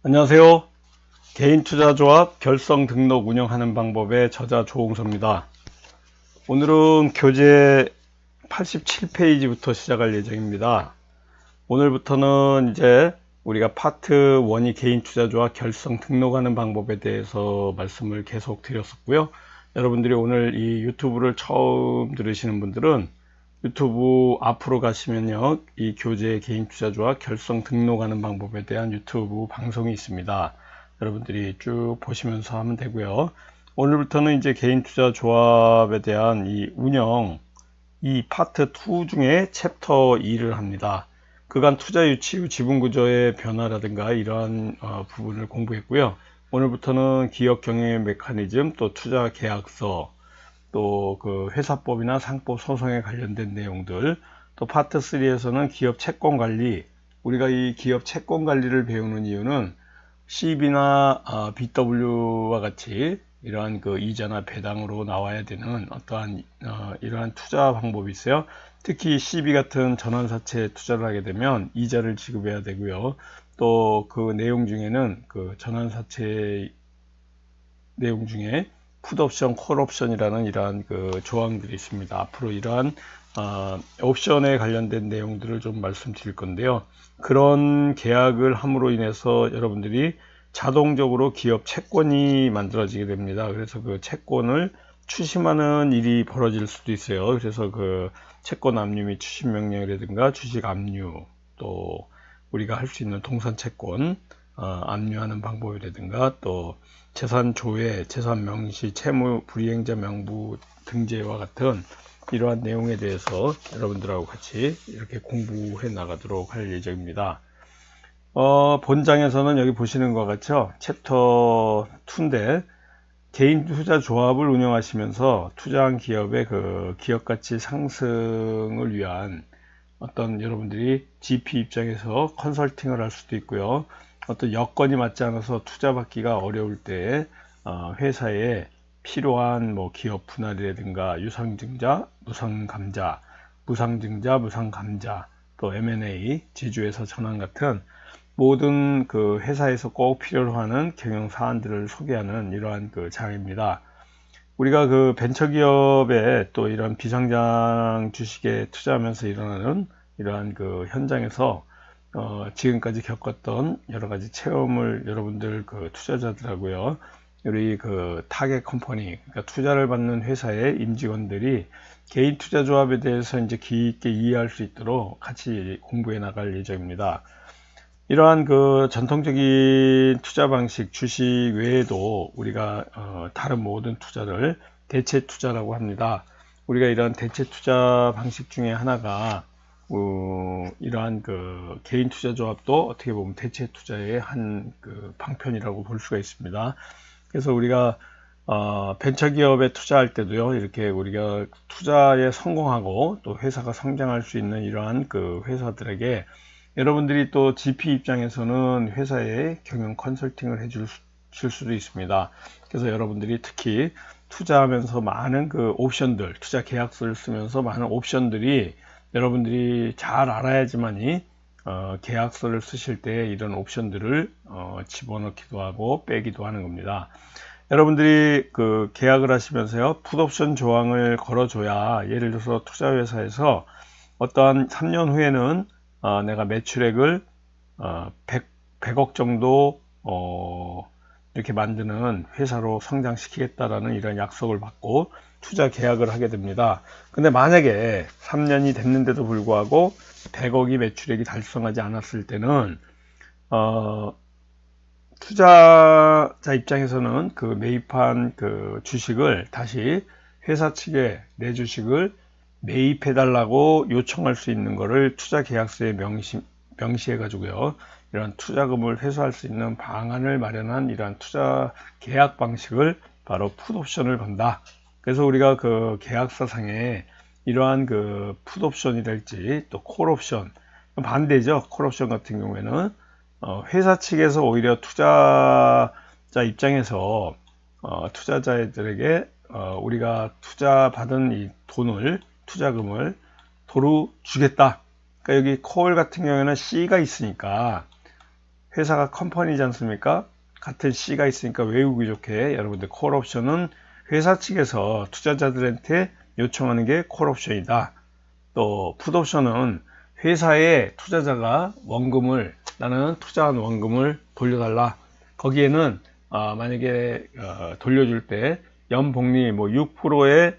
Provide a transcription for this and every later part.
안녕하세요. 개인투자조합 결성 등록 운영하는 방법의 저자 조홍서입니다. 오늘은 교재 87페이지부터 시작할 예정입니다. 오늘부터는 이제 우리가 파트 1이 개인투자조합 결성 등록하는 방법에 대해서 말씀을 계속 드렸었고요. 여러분들이 오늘 이 유튜브를 처음 들으시는 분들은 유튜브 앞으로 가시면요, 이 교재 개인투자조합 결성 등록하는 방법에 대한 유튜브 방송이 있습니다. 여러분들이 쭉 보시면서 하면 되고요. 오늘부터는 이제 개인투자조합에 대한 이 운영, 이 파트 2 중에 챕터 2를 합니다. 그간 투자 유치 후 지분 구조의 변화라든가 이러한 부분을 공부했고요. 오늘부터는 기업 경영의 메커니즘, 또 투자 계약서, 또 그 회사법이나 상법 소송에 관련된 내용들, 또 파트 3에서는 기업 채권 관리, 우리가 이 기업 채권 관리를 배우는 이유는 CB나 BW와 같이 이러한 그 이자나 배당으로 나와야 되는 어떠한 이러한 투자 방법이 있어요. 특히 CB 같은 전환사채 투자를 하게 되면 이자를 지급해야 되고요. 또 그 내용 중에는 그 전환사채 내용 중에 풋옵션, 콜옵션이라는 이러한 그 조항들이 있습니다. 앞으로 이러한 옵션에 관련된 내용들을 좀 말씀드릴 건데요. 그런 계약을 함으로 인해서 여러분들이 자동적으로 기업 채권이 만들어지게 됩니다. 그래서 그 채권을 추심하는 일이 벌어질 수도 있어요. 그래서 그 채권 압류 및 추심 명령이라든가 주식 압류, 또 우리가 할 수 있는 동산 채권 압류하는 방법이라든가, 또 재산 조회, 재산 명시, 채무 불이행자 명부 등재와 같은 이러한 내용에 대해서 여러분들하고 같이 이렇게 공부해 나가도록 할 예정입니다. 본장에서는 여기 보시는 것 같죠? 챕터 2인데 개인 투자 조합을 운영하시면서 투자한 기업의 그 기업 가치 상승을 위한 어떤 여러분들이 GP 입장에서 컨설팅을 할 수도 있고요. 어떤 여건이 맞지 않아서 투자 받기가 어려울 때 회사에 필요한 뭐 기업 분할이라든가 유상증자, 무상감자, 무상증자, 무상감자, 또 M&A, 제주에서 전환 같은 모든 그 회사에서 꼭 필요로 하는 경영 사안들을 소개하는 이러한 그 장입니다. 우리가 그 벤처기업에 또 이런 비상장 주식에 투자하면서 일어나는 이러한 그 현장에서 지금까지 겪었던 여러 가지 체험을 여러분들 그 투자자들하고요, 우리 그 타겟 컴퍼니, 그러니까 투자를 받는 회사의 임직원들이 개인 투자 조합에 대해서 이제 깊게 이해할 수 있도록 같이 공부해 나갈 예정입니다. 이러한 그 전통적인 투자 방식, 주식 외에도 우리가 다른 모든 투자를 대체 투자라고 합니다. 우리가 이러한 대체 투자 방식 중에 하나가 이러한 그 개인 투자 조합도 어떻게 보면 대체 투자의 한 그 방편이라고 볼 수가 있습니다. 그래서 우리가 벤처기업에 투자할 때도요, 이렇게 우리가 투자에 성공하고 또 회사가 성장할 수 있는 이러한 그 회사들에게 여러분들이 또 GP 입장에서는 회사에 경영 컨설팅을 해줄 수도 있습니다. 그래서 여러분들이 특히 투자하면서 많은 그 옵션들, 투자 계약서를 쓰면서 많은 옵션들이 여러분들이 잘 알아야지만이 계약서를 쓰실 때 이런 옵션들을 집어넣기도 하고 빼기도 하는 겁니다. 여러분들이 그 계약을 하시면서요, 풋옵션 조항을 걸어줘야, 예를 들어서 투자회사에서 어떠한 3년 후에는 내가 매출액을 100억 정도 이렇게 만드는 회사로 성장시키겠다라는 이런 약속을 받고 투자 계약을 하게 됩니다. 근데 만약에 3년이 됐는데도 불구하고 100억이 매출액이 달성하지 않았을 때는 투자자 입장에서는 그 매입한 그 주식을 다시 회사 측에 내 주식을 매입해 달라고 요청할 수 있는 것을 투자 계약서에 명시해 가지고요, 이런 투자금을 회수할 수 있는 방안을 마련한 이러한 투자 계약 방식을 바로 풋옵션을 건다. 그래서 우리가 그 계약서상에 이러한 그 풋옵션이랄지 또 콜옵션, 반대죠. 콜옵션 같은 경우에는 회사 측에서 오히려 투자자 입장에서 투자자들에게 우리가 투자 받은 이 돈을, 투자금을 도로 주겠다. 그러니까 여기 콜 같은 경우에는 C가 있으니까 회사가 컴퍼니지 않습니까? 같은 C가 있으니까 외우기 좋게 여러분들 콜옵션은 회사 측에서 투자자들한테 요청하는 게 콜옵션이다. 또 풋옵션은 회사에 투자자가 원금을 나는 투자한 원금을 돌려달라. 거기에는 만약에 돌려줄 때 연복리 뭐 6%의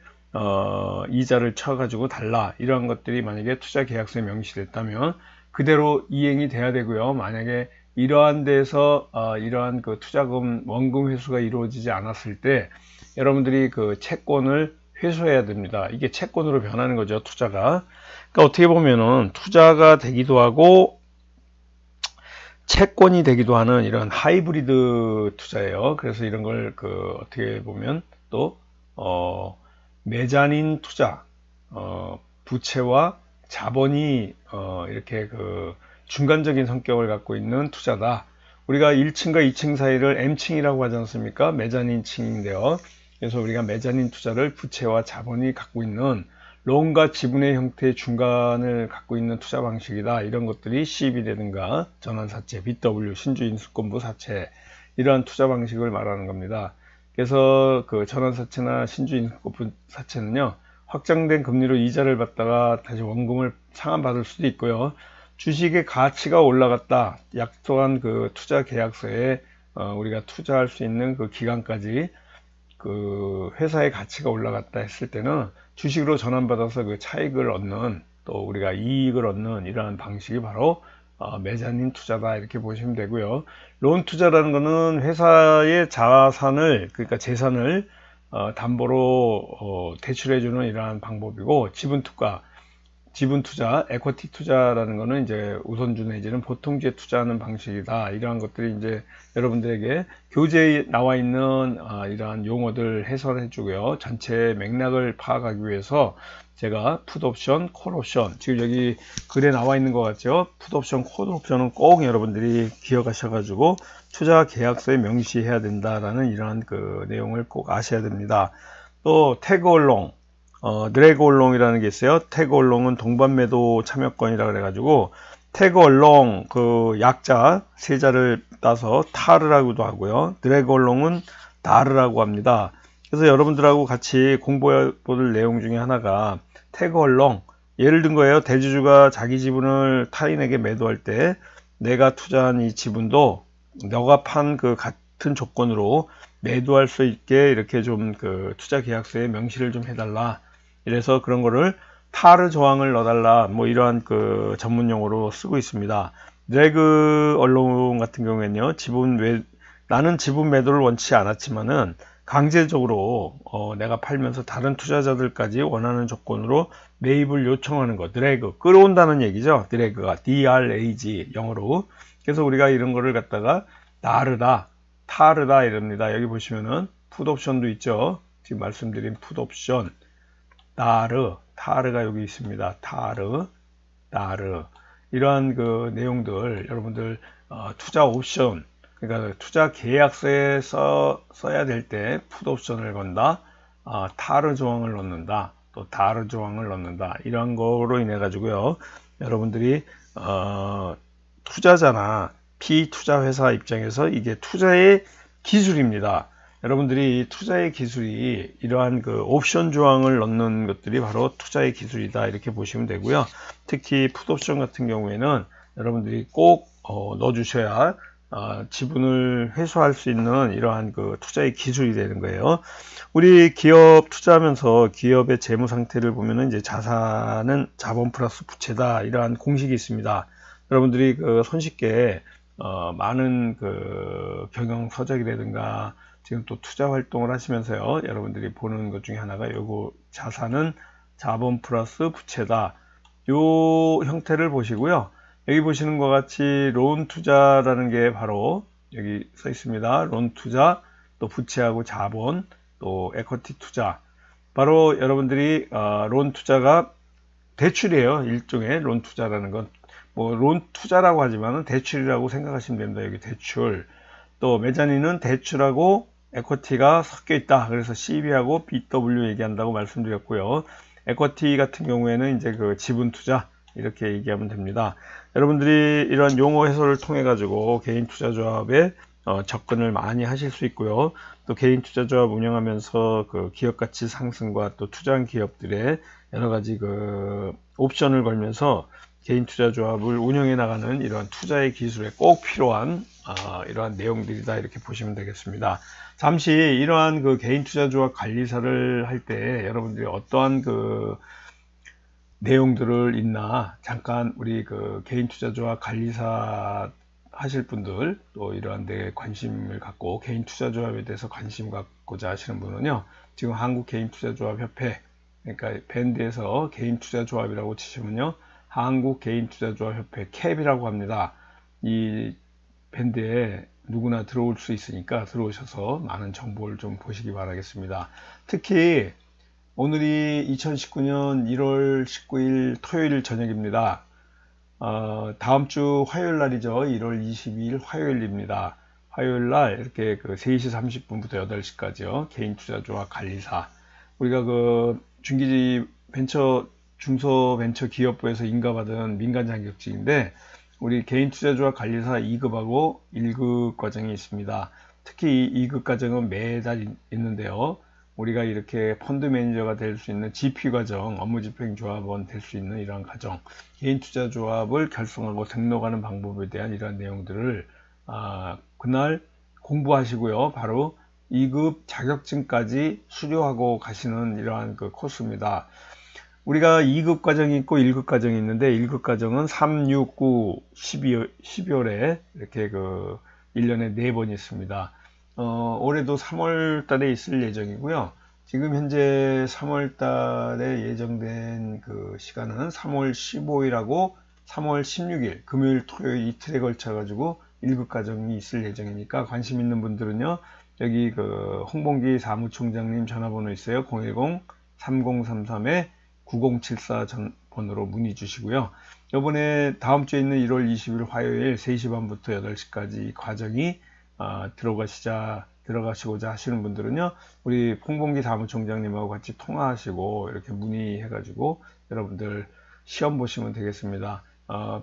이자를 쳐가지고 달라. 이러한 것들이 만약에 투자 계약서에 명시됐다면 그대로 이행이 돼야 되고요. 만약에 이러한 데서 이러한 그 투자금 원금 회수가 이루어지지 않았을 때 여러분들이 그 채권을 회수해야 됩니다. 이게 채권으로 변하는 거죠, 투자가. 그러니까 어떻게 보면은 투자가 되기도 하고 채권이 되기도 하는 이런 하이브리드 투자예요. 그래서 이런 걸 그 어떻게 보면 또 메자닌 투자, 부채와 자본이 이렇게 그 중간적인 성격을 갖고 있는 투자다. 우리가 1층과 2층 사이를 M층이라고 하지 않습니까? 메자닌층인데요. 그래서 우리가 메자닌 투자를 부채와 자본이 갖고 있는 론과 지분의 형태의 중간을 갖고 있는 투자 방식이다. 이런 것들이 CB라든가 전환사채, BW, 신주인수권부 사채 이러한 투자 방식을 말하는 겁니다. 그래서 그 전환사채나 신주인수권부 사채는요, 확장된 금리로 이자를 받다가 다시 원금을 상환받을 수도 있고요. 주식의 가치가 올라갔다. 약속한 그 투자 계약서에 우리가 투자할 수 있는 그 기간까지 그 회사의 가치가 올라갔다 했을 때는 주식으로 전환받아서 그 차익을 얻는 또 우리가 이익을 얻는 이러한 방식이 바로 메자닌 투자다 이렇게 보시면 되고요. 론 투자라는 것은 회사의 자산을 그러니까 재산을 담보로 대출해주는 이러한 방법이고 지분 투자, 에쿼티 투자라는 거는 이제 우선주 내지는 보통주에 투자하는 방식이다. 이러한 것들이 이제 여러분들에게 교재에 나와 있는 이러한 용어들 해설해 주고요. 전체 맥락을 파악하기 위해서 제가 풋옵션, 콜옵션, 지금 여기 글에 나와 있는 것 같죠? 풋옵션, 콜옵션은 꼭 여러분들이 기억하셔가지고 투자 계약서에 명시해야 된다라는 이러한 그 내용을 꼭 아셔야 됩니다. 또 태그 얼롱, 드래그 얼롱이라는 게 있어요. 태그 얼롱은 동반 매도 참여권이라 그래가지고 태그 얼롱 그 약자 세자를 따서 타르라고도 하고요. 드래그 얼롱은 다르라고 합니다. 그래서 여러분들하고 같이 공부해 볼 내용 중에 하나가 태그 얼롱, 예를 든 거예요. 대주주가 자기 지분을 타인에게 매도할 때 내가 투자한 이 지분도 너가 판 그 같은 조건으로 매도할 수 있게 이렇게 좀 그 투자 계약서에 명시를 좀 해달라. 이래서 그런 거를 타르 조항을 넣어달라. 뭐 이러한 그 전문 용어로 쓰고 있습니다. 드래그 얼롱 같은 경우에는요, 나는 지분 매도를 원치 않았지만은 강제적으로 내가 팔면서 다른 투자자들까지 원하는 조건으로 매입을 요청하는 거, 드래그, 끌어온다는 얘기죠. 드래그가 DRAG 영어로. 그래서 우리가 이런 거를 갖다가 타르다 이럽니다. 여기 보시면은 풋옵션도 있죠. 지금 말씀드린 풋옵션, 타르가 여기 있습니다. 타르 이러한 그 내용들 여러분들 투자 옵션, 그러니까 투자 계약서에 써야 될 때 풋옵션을 건다, 타르 조항을 넣는다, 또 다르 조항을 넣는다, 이런 거로 인해 가지고요, 여러분들이 투자자나 피투자 회사 입장에서 이게 투자의 기술입니다. 여러분들이 투자의 기술이 이러한 그 옵션 조항을 넣는 것들이 바로 투자의 기술이다 이렇게 보시면 되고요. 특히 풋옵션 같은 경우에는 여러분들이 꼭 넣어 주셔야 지분을 회수할 수 있는 이러한 그 투자의 기술이 되는 거예요. 우리 기업 투자하면서 기업의 재무 상태를 보면은 이제 자산은 자본 플러스 부채다 이러한 공식이 있습니다. 여러분들이 그 손쉽게 많은 그 경영 서적이라든가 지금 또 투자 활동을 하시면서요, 여러분들이 보는 것 중에 하나가 요거 자산은 자본 플러스 부채다. 요 형태를 보시고요. 여기 보시는 것 같이 론 투자라는 게 바로 여기 써 있습니다. 론 투자, 또 부채하고 자본, 또 에쿼티 투자. 바로 여러분들이 론 투자가 대출이에요. 일종의 론 투자라는 건 뭐 론 투자라고 하지만은 대출이라고 생각하시면 됩니다. 여기 대출. 또 메자닌은 대출하고 에쿼티가 섞여 있다. 그래서 CB하고 BW 얘기한다고 말씀드렸고요. 에쿼티 같은 경우에는 이제 그 지분 투자, 이렇게 얘기하면 됩니다. 여러분들이 이런 용어 해설을 통해 가지고 개인 투자조합에 접근을 많이 하실 수 있고요. 또 개인 투자조합 운영하면서 그 기업 가치 상승과 또 투자한 기업들의 여러 가지 그 옵션을 걸면서 개인 투자조합을 운영해 나가는 이러한 투자의 기술에 꼭 필요한 이러한 내용들이다, 이렇게 보시면 되겠습니다. 잠시 이러한 그 개인 투자조합 관리사를 할 때 여러분들이 어떠한 그 내용들을 읽나, 잠깐 우리 그 개인 투자조합 관리사 하실 분들, 또 이러한 데 관심을 갖고 개인 투자조합에 대해서 관심 갖고자 하시는 분은요, 지금 한국개인투자조합협회, 그러니까 밴드에서 개인투자조합이라고 치시면요, 한국개인투자조합협회 캡이라고 합니다. 이 밴드에 누구나 들어올 수 있으니까 들어오셔서 많은 정보를 좀 보시기 바라겠습니다. 특히 오늘이 2019년 1월 19일 토요일 저녁입니다. 다음 주 화요일 날이죠. 1월 22일 화요일입니다. 화요일 날 이렇게 그 3시 30분부터 8시까지요. 개인 투자조합 관리사. 우리가 그 중기지 중소벤처기업부에서 인가받은 민간 자격증인데, 우리 개인 투자조합 관리사 2급하고 1급 과정이 있습니다. 특히 이 2급 과정은 매달 있는데요. 우리가 이렇게 펀드 매니저가 될 수 있는 GP 과정, 업무집행조합원 될 수 있는 이러한 과정, 개인 투자조합을 결성하고 등록하는 방법에 대한 이러한 내용들을 그날 공부하시고요. 바로 2급 자격증까지 수료하고 가시는 이러한 그 코스입니다. 우리가 2급 과정이 있고 1급 과정이 있는데, 1급 과정은 3, 6, 9, 12월에 이렇게 그 1년에 4번 있습니다. 올해도 3월 달에 있을 예정이고요. 지금 현재 3월 달에 예정된 그 시간은 3월 15일하고 3월 16일, 금요일, 토요일 이틀에 걸쳐 가지고 1급 과정이 있을 예정이니까 관심 있는 분들은요, 여기 그 홍봉기 사무총장님 전화번호 있어요. 010-3033-9074 번호로 문의 주시고요. 이번에 다음 주에 있는 1월 20일 화요일 3시 반부터 8시까지 과정이 들어가시고자 하시는 분들은요, 우리 홍봉기 사무총장님하고 같이 통화하시고 이렇게 문의해가지고 여러분들 시험 보시면 되겠습니다.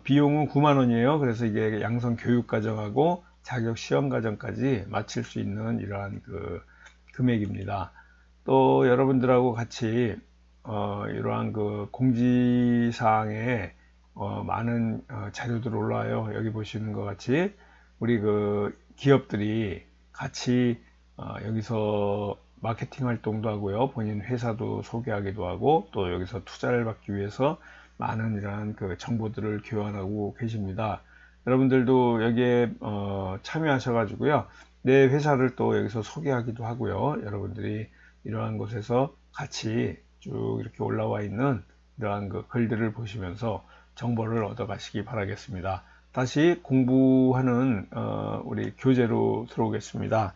비용은 9만원이에요. 그래서 이게 양성 교육과정하고 자격 시험 과정까지 마칠 수 있는 이러한 그 금액입니다. 또 여러분들하고 같이 이러한 그 공지사항에 많은 자료들 올라와요. 여기 보시는 것 같이 우리 그 기업들이 같이 여기서 마케팅 활동도 하고요, 본인 회사도 소개하기도 하고, 또 여기서 투자를 받기 위해서 많은 이러한 그 정보들을 교환하고 계십니다. 여러분들도 여기에 참여하셔 가지고요, 내 회사를 또 여기서 소개하기도 하고요, 여러분들이 이러한 곳에서 같이 쭉 이렇게 올라와 있는 이러한 그 글들을 보시면서 정보를 얻어 가시기 바라겠습니다. 다시 공부하는 우리 교재로 들어오겠습니다.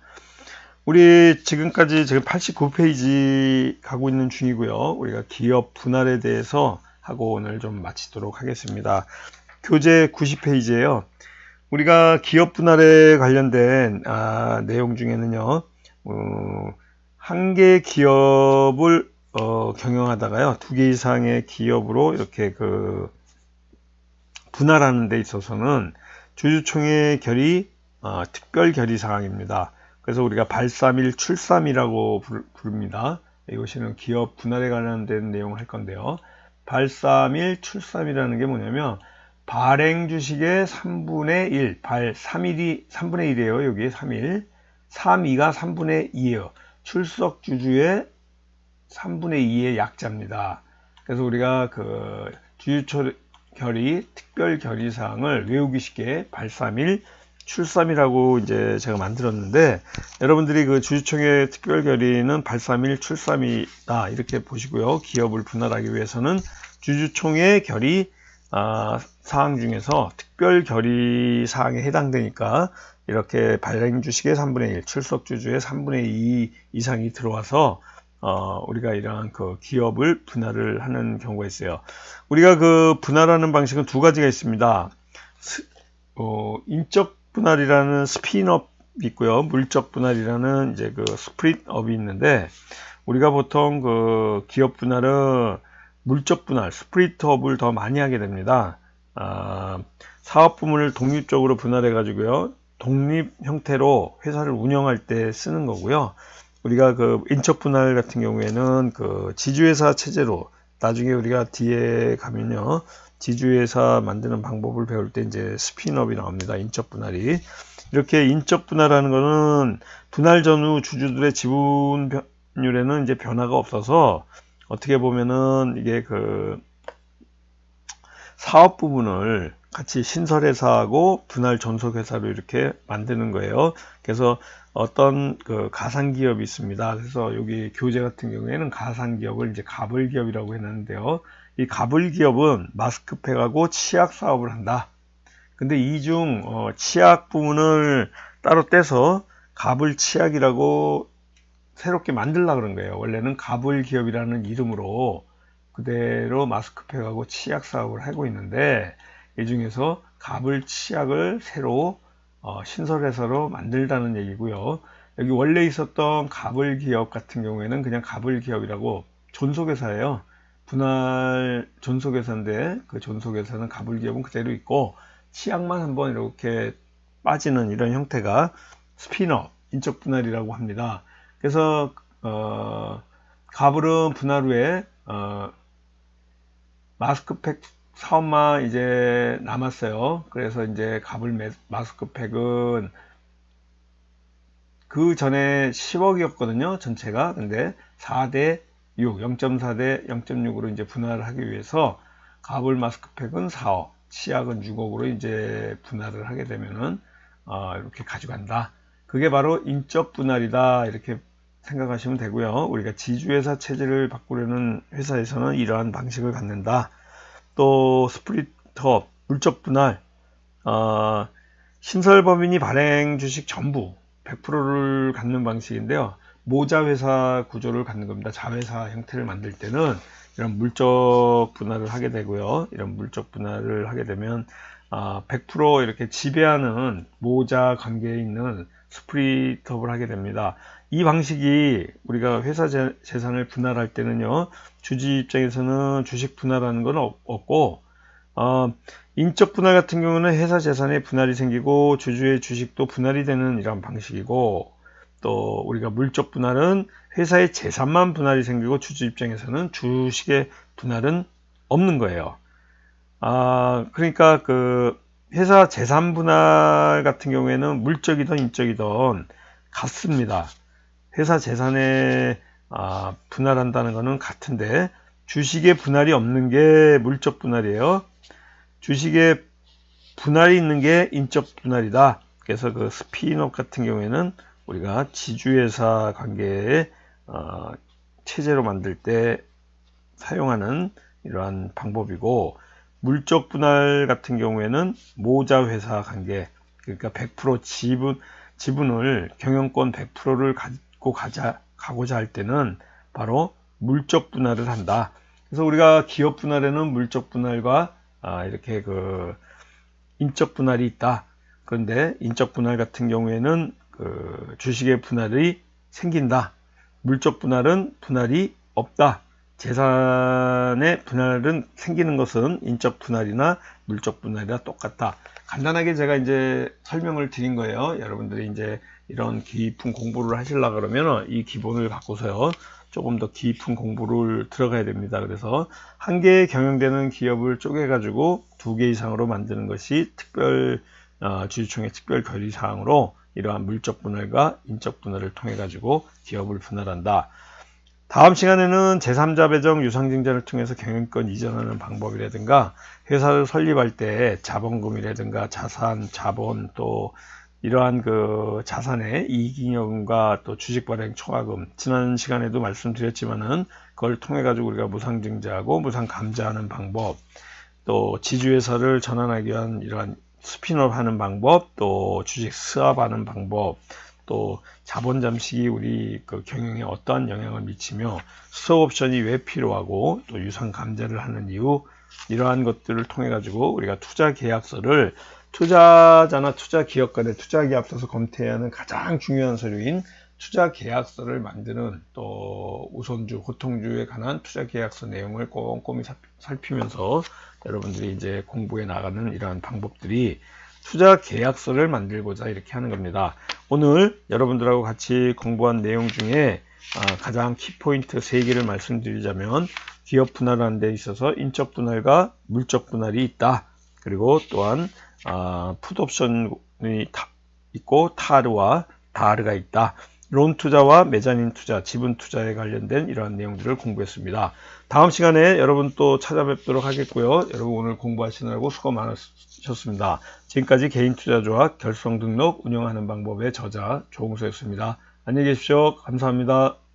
우리 지금까지 89페이지 가고 있는 중이고요. 우리가 기업 분할에 대해서 하고 오늘 좀 마치도록 하겠습니다. 교재 90페이지에요. 우리가 기업 분할에 관련된 내용 중에는요, 한 개 기업을 경영하다가요, 2개 이상의 기업으로 이렇게 그 분할하는 데 있어서는 주주총회 결의 특별 결의 사항입니다. 그래서 우리가 발삼일 출삼이라고 부릅니다. 이것은 기업 분할에 관련된 내용을 할 건데요. 발삼일 출삼이라는 게 뭐냐면, 발행 주식의 3분의 1, 3일이 3분의 1이에요. 여기 3일. 3, 2가 3분의 2예요. 출석 주주의 3분의 2의 약자입니다. 그래서 우리가 그 주주 결의 특별 결의 사항을 외우기 쉽게 발삼일 출삼이라고 이제 제가 만들었는데, 여러분들이 그 주주총회 특별 결의는 발삼일 출삼이다 이렇게 보시고요. 기업을 분할하기 위해서는 주주총회 결의 사항 중에서 특별 결의 사항에 해당되니까 이렇게 발행 주식의 3분의 1, 출석 주주의 3분의 2 이상이 들어와서 우리가 이러한 그 기업을 분할을 하는 경우가 있어요. 우리가 그 분할하는 방식은 두 가지가 있습니다. 인적 분할이라는 스핀업이 있고요, 물적 분할이라는 이제 그 스프릿업이 있는데, 우리가 보통 그 기업 분할은 물적 분할, 스프릿업을 더 많이 하게 됩니다. 사업 부문을 독립적으로 분할해 가지고요, 독립 형태로 회사를 운영할 때 쓰는 거고요. 우리가 그 인적 분할 같은 경우에는 그 지주회사 체제로, 나중에 우리가 뒤에 가면요, 지주회사 만드는 방법을 배울 때 이제 스핀업이 나옵니다. 인적 분할이. 이렇게 인적 분할하는 거는 분할 전후 주주들의 지분율에는 이제 변화가 없어서, 어떻게 보면은 이게 그 사업 부분을 같이 신설회사하고 분할 전속회사로 이렇게 만드는 거예요. 그래서 어떤 그 가상기업이 있습니다. 그래서 여기 교재 같은 경우에는 가상기업을 이제 가불기업이라고 해놨는데요. 이 가불기업은 마스크팩하고 치약 사업을 한다. 근데 이 중 치약 부분을 따로 떼서 가불치약이라고 새롭게 만들려고 그런 거예요. 원래는 가불기업이라는 이름으로 그대로 마스크팩하고 치약 사업을 하고 있는데, 이 중에서 가불치약을 새로 신설회사로 만들다는 얘기고요. 여기 원래 있었던 가불기업 같은 경우에는 그냥 가불기업이라고 존속회사예요. 분할 존속회사인데 그 존속회사는 가불기업은 그대로 있고, 치약만 한번 이렇게 빠지는 이런 형태가 스핀업, 인적 분할이라고 합니다. 그래서 가불은 분할 후에 마스크팩 사업만 이제 남았어요. 그래서 이제 가불 마스크팩은 그 전에 10억이었거든요, 전체가. 근데 4대 6, 0.4대 0.6으로 이제 분할을 하기 위해서 가불 마스크팩은 4억, 치약은 6억으로 이제 분할을 하게 되면은 이렇게 가져간다. 그게 바로 인적 분할이다, 이렇게 생각하시면 되고요. 우리가 지주회사 체제를 바꾸려는 회사에서는 이러한 방식을 갖는다. 또 스프릿업, 물적 분할, 신설법인이 발행 주식 전부 100%를 갖는 방식인데요. 모자회사 구조를 갖는 겁니다. 자회사 형태를 만들 때는 이런 물적 분할을 하게 되고요. 이런 물적 분할을 하게 되면 100% 이렇게 지배하는 모자 관계에 있는 스프릿업을 하게 됩니다. 이 방식이 우리가 회사 재산을 분할할 때는요, 주주 입장에서는 주식 분할하는 건 없고, 인적 분할 같은 경우는 회사 재산에 분할이 생기고 주주의 주식도 분할이 되는 이런 방식이고, 또 우리가 물적 분할은 회사의 재산만 분할이 생기고 주주 입장에서는 주식의 분할은 없는 거예요. 그러니까 그 회사 재산 분할 같은 경우에는 물적이든 인적이든 같습니다. 회사 재산에 분할한다는 것은 같은데, 주식의 분할이 없는 게 물적 분할이에요. 주식의 분할이 있는 게 인적 분할이다. 그래서 그 스핀업 같은 경우에는 우리가 지주회사 관계의 체제로 만들 때 사용하는 이러한 방법이고, 물적 분할 같은 경우에는 모자회사 관계, 그러니까 100% 지분을 경영권 100%를 갖고 가고자 할 때는 바로 물적 분할을 한다. 그래서 우리가 기업 분할에는 물적 분할과 이렇게 그 인적 분할이 있다. 그런데 인적 분할 같은 경우에는 그 주식의 분할이 생긴다. 물적 분할은 분할이 없다. 재산의 분할은 생기는 것은 인적 분할이나 물적 분할이나 똑같다. 간단하게 제가 이제 설명을 드린 거예요. 여러분들이 이제 이런 깊은 공부를 하시려고 그러면 이 기본을 갖고서요, 조금 더 깊은 공부를 들어가야 됩니다. 그래서 한 개의 경영되는 기업을 쪼개 가지고 2개 이상으로 만드는 것이 주주총회 특별 결의 사항으로 이러한 물적 분할과 인적 분할을 통해 가지고 기업을 분할한다. 다음 시간에는 제3자 배정 유상증자를 통해서 경영권 이전하는 방법이라든가, 회사를 설립할 때 자본금이라든가 자산, 자본, 또 이러한 그 자산의 이익잉여금과 또 주식 발행 초과금, 지난 시간에도 말씀드렸지만은 그걸 통해 가지고 우리가 무상증자하고 무상감자하는 방법, 또 지주회사를 전환하기 위한 이러한 스핀업 하는 방법, 또 주식 스왑하는 방법, 또 자본 잠식이 우리 그 경영에 어떠한 영향을 미치며 스톡 옵션이 왜 필요하고 또 유상 감자를 하는 이유, 이러한 것들을 통해 가지고 우리가 투자 계약서를 투자자나 투자 기업 간의 투자 계약서에서 검토해야 하는 가장 중요한 서류인 투자 계약서를 만드는 또 우선주, 고통주에 관한 투자 계약서 내용을 꼼꼼히 살피면서 여러분들이 이제 공부해 나가는 이러한 방법들이 투자 계약서를 만들고자 이렇게 하는 겁니다. 오늘 여러분들하고 같이 공부한 내용 중에 가장 키포인트 3개를 말씀드리자면, 기업 분할하는 데 있어서 인적 분할과 물적 분할이 있다. 그리고 또한 풋옵션이 있고 타르와 다르가 있다. 론 투자와 메자닌 투자, 지분 투자에 관련된 이러한 내용들을 공부했습니다. 다음 시간에 여러분 또 찾아뵙도록 하겠고요. 여러분 오늘 공부하시느라고 수고 많으셨습니다. 지금까지 개인투자조합 결성 등록 운영하는 방법의 저자 조홍수였습니다. 안녕히 계십시오. 감사합니다.